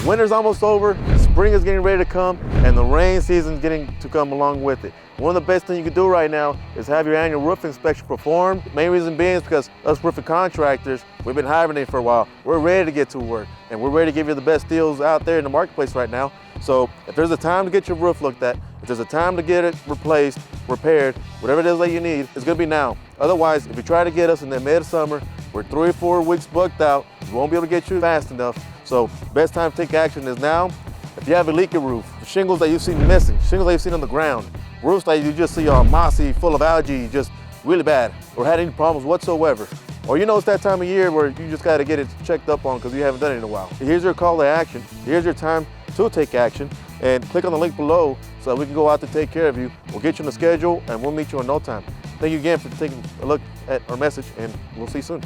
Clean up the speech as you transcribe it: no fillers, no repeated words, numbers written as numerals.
Winter's almost over, spring is getting ready to come, and the rain season's getting to come along with it. One of the best things you can do right now is have your annual roof inspection performed. Main reason being is because us roofing contractors, we've been hibernating for a while. We're ready to get to work, and we're ready to give you the best deals out there in the marketplace right now. So if there's a time to get your roof looked at, if there's a time to get it replaced, repaired, whatever it is that you need, it's gonna be now. Otherwise, if you try to get us in the mid-summer, we're 3 or 4 weeks booked out. We won't be able to get you fast enough. So best time to take action is now. If you have a leaky roof, shingles that you've seen missing, shingles that you've seen on the ground, roofs that you just see are mossy, full of algae, just really bad, or had any problems whatsoever, or you know it's that time of year where you just got to get it checked up on because you haven't done it in a while. Here's your call to action. Here's your time to take action, and click on the link below so that we can go out to take care of you. We'll get you on the schedule and we'll meet you in no time. Thank you again for taking a look at our message, and we'll see you soon.